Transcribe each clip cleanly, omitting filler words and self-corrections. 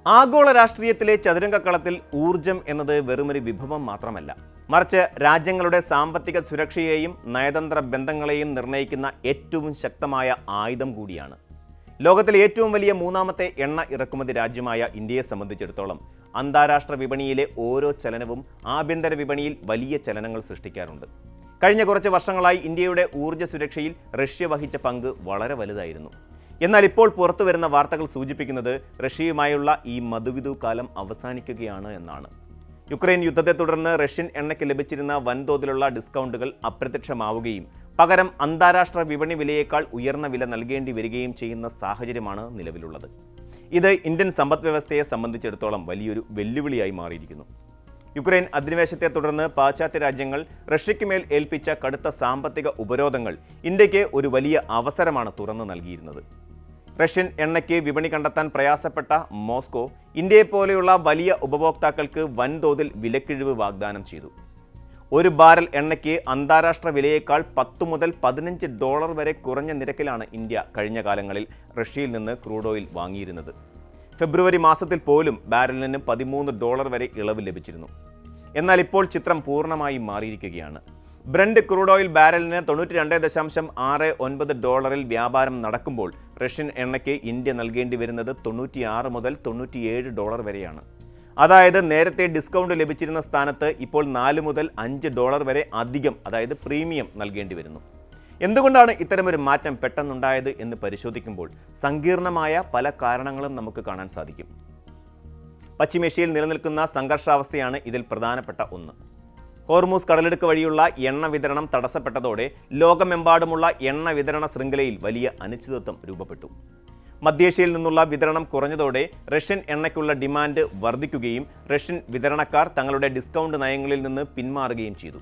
ആഗോള രാഷ്ട്രീയത്തിലെ ചതുരംഗക്കളത്തിൽ ഊർജം എന്നത് വെറുമൊരു വിഭവം മാത്രമല്ല, മറിച്ച് രാജ്യങ്ങളുടെ സാമ്പത്തിക സുരക്ഷയെയും നയതന്ത്ര ബന്ധങ്ങളെയും നിർണ്ണയിക്കുന്ന ഏറ്റവും ശക്തമായ ആയുധം കൂടിയാണ്. ലോകത്തിലെ ഏറ്റവും വലിയ മൂന്നാമത്തെ എണ്ണ ഇറക്കുമതി രാജ്യമായ ഇന്ത്യയെ സംബന്ധിച്ചിടത്തോളം അന്താരാഷ്ട്ര വിപണിയിലെ ഓരോ ചലനവും ആഭ്യന്തര വിപണിയിൽ വലിയ ചലനങ്ങൾ സൃഷ്ടിക്കാറുണ്ട്. കഴിഞ്ഞ കുറച്ച് വർഷങ്ങളായി ഇന്ത്യയുടെ ഊർജ്ജ സുരക്ഷയിൽ റഷ്യ വഹിച്ച പങ്ക് വളരെ വലുതായിരുന്നു. എന്നാൽ ഇപ്പോൾ പുറത്തു വരുന്ന വാർത്തകൾ സൂചിപ്പിക്കുന്നത് റഷ്യയുമായുള്ള ഈ മധുവിധു കാലം അവസാനിക്കുകയാണ് എന്നാണ്. യുക്രൈൻ യുദ്ധത്തെ തുടർന്ന് റഷ്യൻ എണ്ണയ്ക്ക് ലഭിച്ചിരുന്ന വൻതോതിലുള്ള ഡിസ്കൗണ്ടുകൾ അപ്രത്യക്ഷമാവുകയും പകരം അന്താരാഷ്ട്ര വിപണി വിലയേക്കാൾ ഉയർന്ന വില നൽകേണ്ടി വരികയും ചെയ്യുന്ന സാഹചര്യമാണ് നിലവിലുള്ളത്. ഇത് ഇന്ത്യൻ സമ്പദ് വ്യവസ്ഥയെ സംബന്ധിച്ചിടത്തോളം വലിയൊരു വെല്ലുവിളിയായി മാറിയിരിക്കുന്നു. യുക്രൈൻ അധിനിവേശത്തെ തുടർന്ന് പാശ്ചാത്യ രാജ്യങ്ങൾ റഷ്യയ്ക്ക് മേൽ ഏൽപ്പിച്ച കടുത്ത സാമ്പത്തിക ഉപരോധങ്ങൾ ഇന്ത്യക്ക് ഒരു വലിയ അവസരമാണ് തുറന്നു നൽകിയിരുന്നത്. റഷ്യൻ എണ്ണയ്ക്ക് വിപണി കണ്ടെത്താൻ പ്രയാസപ്പെട്ട മോസ്കോ ഇന്ത്യയെപ്പോലെയുള്ള വലിയ ഉപഭോക്താക്കൾക്ക് വൻതോതിൽ വിലക്കിഴിവ് വാഗ്ദാനം ചെയ്തു. ഒരു ബാരൽ എണ്ണയ്ക്ക് അന്താരാഷ്ട്ര വിലയേക്കാൾ $10 മുതൽ $15 വരെ കുറഞ്ഞ നിരക്കിലാണ് ഇന്ത്യ കഴിഞ്ഞ കാലങ്ങളിൽ റഷ്യയിൽ നിന്ന് ക്രൂഡ് ഓയിൽ വാങ്ങിയിരുന്നത്. ഫെബ്രുവരി മാസത്തിൽ പോലും ബാരലിന് $13 വരെ ഇളവ് ലഭിച്ചിരുന്നു. എന്നാൽ ഇപ്പോൾ ചിത്രം പൂർണ്ണമായും മാറിയിരിക്കുകയാണ്. ബ്രന്റ് ക്രൂഡ് ഓയിൽ ബാരലിന് $92.69 വ്യാപാരം നടക്കുമ്പോൾ റഷ്യൻ എണ്ണയ്ക്ക് ഇന്ത്യ നൽകേണ്ടി വരുന്നത് $96 മുതൽ $97 വരെയാണ്. അതായത് നേരത്തെ ഡിസ്കൗണ്ട് ലഭിച്ചിരുന്ന സ്ഥാനത്ത് ഇപ്പോൾ $4 മുതൽ $5 വരെ അധികം, അതായത് പ്രീമിയം നൽകേണ്ടി വരുന്നു. എന്തുകൊണ്ടാണ് ഇത്തരമൊരു മാറ്റം പെട്ടെന്നുണ്ടായത് എന്ന് പരിശോധിക്കുമ്പോൾ സങ്കീർണമായ പല കാരണങ്ങളും നമുക്ക് കാണാൻ സാധിക്കും. പശ്ചിമേഷ്യയിൽ നിലനിൽക്കുന്ന സംഘർഷാവസ്ഥയാണ് ഇതിൽ പ്രധാനപ്പെട്ട ഒന്ന്. ഹോർമൂസ് കടലിടുക്ക് വഴിയുള്ള എണ്ണ വിതരണം തടസ്സപ്പെട്ടതോടെ ലോകമെമ്പാടുമുള്ള എണ്ണ വിതരണ ശൃംഖലയിൽ വലിയ അനിശ്ചിതത്വം രൂപപ്പെട്ടു. മധ്യേഷ്യയിൽ നിന്നുള്ള വിതരണം കുറഞ്ഞതോടെ റഷ്യൻ എണ്ണയ്ക്കുള്ള ഡിമാൻഡ് വർദ്ധിക്കുകയും റഷ്യൻ വിതരണക്കാർ തങ്ങളുടെ ഡിസ്കൗണ്ട് നയങ്ങളിൽ നിന്ന് പിന്മാറുകയും ചെയ്തു.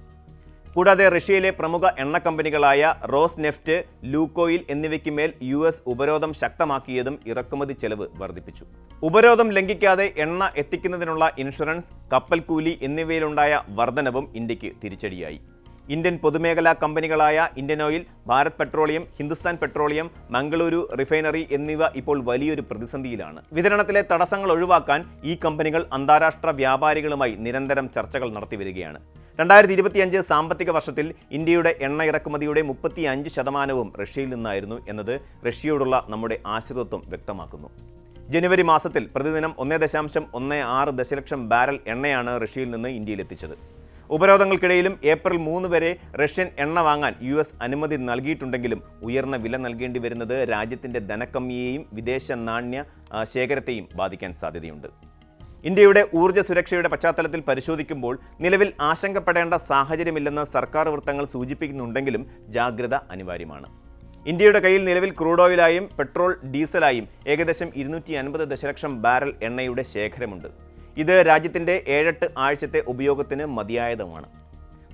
കൂടാതെ റഷ്യയിലെ പ്രമുഖ എണ്ണ കമ്പനികളായ റോസ് നെഫ്റ്റ്, ലൂക്കോയിൽ എന്നിവയ്ക്ക് മേൽ US ഉപരോധം ശക്തമാക്കിയതും ഇറക്കുമതി ചെലവ് വർദ്ധിപ്പിച്ചു. ഉപരോധം ലംഘിക്കാതെ എണ്ണ എത്തിക്കുന്നതിനുള്ള ഇൻഷുറൻസ്, കപ്പൽ കൂലി എന്നിവയിലുണ്ടായ വർധനവും ഇന്ത്യക്ക് തിരിച്ചടിയായി. ഇന്ത്യൻ പൊതുമേഖലാ കമ്പനികളായ Indian Oil, Bharat Petroleum, Hindustan Petroleum, Mangaluru refinery എന്നിവ ഇപ്പോൾ വലിയൊരു പ്രതിസന്ധിയിലാണ്. വിതരണത്തിലെ തടസ്സങ്ങൾ ഒഴിവാക്കാൻ ഈ കമ്പനികൾ അന്താരാഷ്ട്ര വ്യാപാരികളുമായി നിരന്തരം ചർച്ചകൾ നടത്തിവരികയാണ്. 2025 സാമ്പത്തിക വർഷത്തിൽ ഇന്ത്യയുടെ എണ്ണ ഇറക്കുമതിയുടെ 35% റഷ്യയിൽ നിന്നായിരുന്നു എന്നത് റഷ്യയോടുള്ള നമ്മുടെ ആശ്രിതത്വം വ്യക്തമാക്കുന്നു. ജനുവരി മാസത്തിൽ പ്രതിദിനം 1.16 ദശലക്ഷം ബാരൽ എണ്ണയാണ് റഷ്യയിൽ നിന്ന് ഇന്ത്യയിലെത്തിച്ചത്. ഉപരോധങ്ങൾക്കിടയിലും ഏപ്രിൽ 3 വരെ റഷ്യൻ എണ്ണ വാങ്ങാൻ US അനുമതി നൽകിയിട്ടുണ്ടെങ്കിലും ഉയർന്ന വില നൽകേണ്ടി വരുന്നത് രാജ്യത്തിൻ്റെ ധനക്കമ്മിയെയും വിദേശ നാണ്യ ശേഖരത്തെയും ബാധിക്കാൻ സാധ്യതയുണ്ട്. ഇന്ത്യയുടെ ഊർജ്ജ സുരക്ഷയുടെ പശ്ചാത്തലത്തിൽ പരിശോധിക്കുമ്പോൾ നിലവിൽ ആശങ്കപ്പെടേണ്ട സാഹചര്യമില്ലെന്ന് സർക്കാർ വൃത്തങ്ങൾ സൂചിപ്പിക്കുന്നുണ്ടെങ്കിലും ജാഗ്രത അനിവാര്യമാണ്. ഇന്ത്യയുടെ കയ്യിൽ നിലവിൽ ക്രൂഡ് ഓയിലായും പെട്രോൾ ഡീസലായും ഏകദേശം 250 ദശലക്ഷം ബാരൽ എണ്ണയുടെ ശേഖരമുണ്ട്. ഇത് രാജ്യത്തിൻ്റെ 7-8 ആഴ്ചത്തെ ഉപയോഗത്തിന് മതിയായതുമാണ്.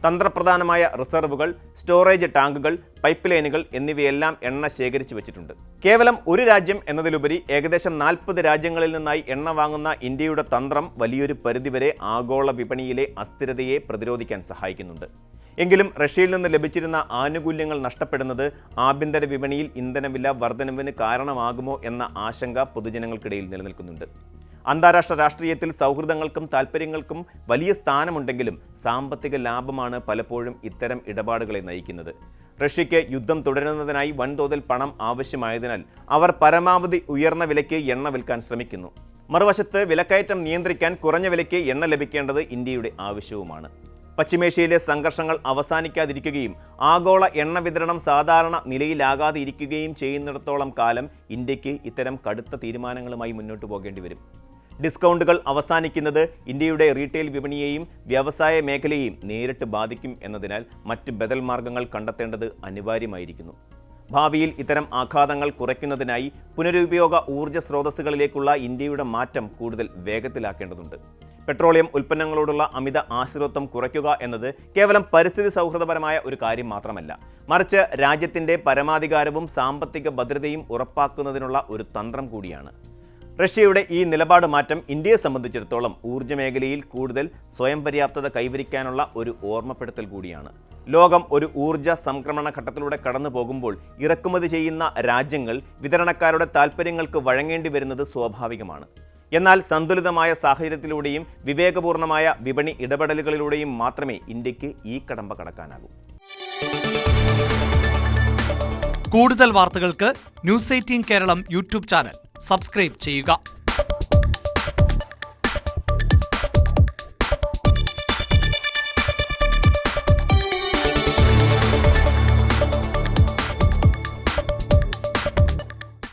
തന്ത്രപ്രധാനമായ റിസർവുകൾ, സ്റ്റോറേജ് ടാങ്കുകൾ, പൈപ്പ് ലൈനുകൾ എന്നിവയെല്ലാം എണ്ണ ശേഖരിച്ചു വച്ചിട്ടുണ്ട്. കേവലം ഒരു രാജ്യം എന്നതിലുപരി ഏകദേശം 40 രാജ്യങ്ങളിൽ നിന്നായി എണ്ണ വാങ്ങുന്ന ഇന്ത്യയുടെ തന്ത്രം വലിയൊരു പരിധിവരെ ആഗോള വിപണിയിലെ അസ്ഥിരതയെ പ്രതിരോധിക്കാൻ സഹായിക്കുന്നുണ്ട്. എങ്കിലും റഷ്യയിൽ നിന്ന് ലഭിച്ചിരുന്ന ആനുകൂല്യങ്ങൾ നഷ്ടപ്പെടുന്നത് ആഭ്യന്തര വിപണിയിൽ ഇന്ധനവില വർധനവിന് കാരണമാകുമോ എന്ന ആശങ്ക പൊതുജനങ്ങൾക്കിടയിൽ നിലനിൽക്കുന്നുണ്ട്. അന്താരാഷ്ട്ര രാഷ്ട്രീയത്തിൽ സൗഹൃദങ്ങൾക്കും താൽപ്പര്യങ്ങൾക്കും വലിയ സ്ഥാനമുണ്ടെങ്കിലും സാമ്പത്തിക ലാഭമാണ് പലപ്പോഴും ഇത്തരം ഇടപാടുകളെ നയിക്കുന്നത്. റഷ്യയ്ക്ക് യുദ്ധം തുടരുന്നതിനായി വൻതോതിൽ പണം ആവശ്യമായതിനാൽ അവർ പരമാവധി ഉയർന്ന വിലയ്ക്ക് എണ്ണ വിൽക്കാൻ ശ്രമിക്കുന്നു. മറുവശത്ത് വിലക്കയറ്റം നിയന്ത്രിക്കാൻ കുറഞ്ഞ വിലയ്ക്ക് എണ്ണ ലഭിക്കേണ്ടത് ഇന്ത്യയുടെ ആവശ്യവുമാണ്. പശ്ചിമേഷ്യയിലെ സംഘർഷങ്ങൾ അവസാനിക്കാതിരിക്കുകയും ആഗോള എണ്ണ വിതരണം സാധാരണ നിലയിലാകാതെ ഇരിക്കുകയും ചെയ്യുന്നിടത്തോളം കാലം ഇന്ത്യക്ക് ഇത്തരം കടുത്ത തീരുമാനങ്ങളുമായി മുന്നോട്ട് പോകേണ്ടി വരും. ഡിസ്കൗണ്ടുകൾ അവസാനിക്കുന്നത് ഇന്ത്യയുടെ റീറ്റെയിൽ വിപണിയെയും വ്യവസായ മേഖലയെയും നേരിട്ട് ബാധിക്കും എന്നതിനാൽ മറ്റ് ബദൽ മാർഗങ്ങൾ കണ്ടെത്തേണ്ടത് അനിവാര്യമായിരിക്കുന്നു. ഭാവിയിൽ ഇത്തരം ആഘാതങ്ങൾ കുറയ്ക്കുന്നതിനായി പുനരുപയോഗ ഊർജ്ജ സ്രോതസ്സുകളിലേക്കുള്ള ഇന്ത്യയുടെ മാറ്റം കൂടുതൽ വേഗത്തിലാക്കേണ്ടതുണ്ട്. പെട്രോളിയം ഉൽപ്പന്നങ്ങളോടുള്ള അമിത ആശ്രിതത്വം കുറയ്ക്കുക എന്നത് കേവലം പരിസ്ഥിതി സൗഹൃദപരമായ ഒരു കാര്യം മാത്രമല്ല, മറിച്ച് രാജ്യത്തിൻ്റെ പരമാധികാരവും സാമ്പത്തിക ഭദ്രതയും ഉറപ്പാക്കുന്നതിനുള്ള ഒരു തന്ത്രം കൂടിയാണ്. റഷ്യയുടെ ഈ നിലപാട് മാറ്റം ഇന്ത്യയെ സംബന്ധിച്ചിടത്തോളം ഊർജ്ജ മേഖലയിൽ കൂടുതൽ സ്വയം പര്യാപ്തത കൈവരിക്കാനുള്ള ഒരു ഓർമ്മപ്പെടുത്തൽ കൂടിയാണ്. ലോകം ഒരു ഊർജ്ജ സംക്രമണ ഘട്ടത്തിലൂടെ കടന്നു പോകുമ്പോൾ ഇറക്കുമതി ചെയ്യുന്ന രാജ്യങ്ങൾ വിതരണക്കാരുടെ താൽപ്പര്യങ്ങൾക്ക് വഴങ്ങേണ്ടി വരുന്നത് സ്വാഭാവികമാണ്. എന്നാൽ സന്തുലിതമായ സാഹചര്യത്തിലൂടെയും വിവേകപൂർണമായ വിപണി ഇടപെടലുകളിലൂടെയും മാത്രമേ ഇന്ത്യക്ക് ഈ കടമ്പ കടക്കാനാകൂ. കൂടുതൽ വാർത്തകൾക്ക് news 18 Keralam YouTube channel subscribe ചെയ്യുക.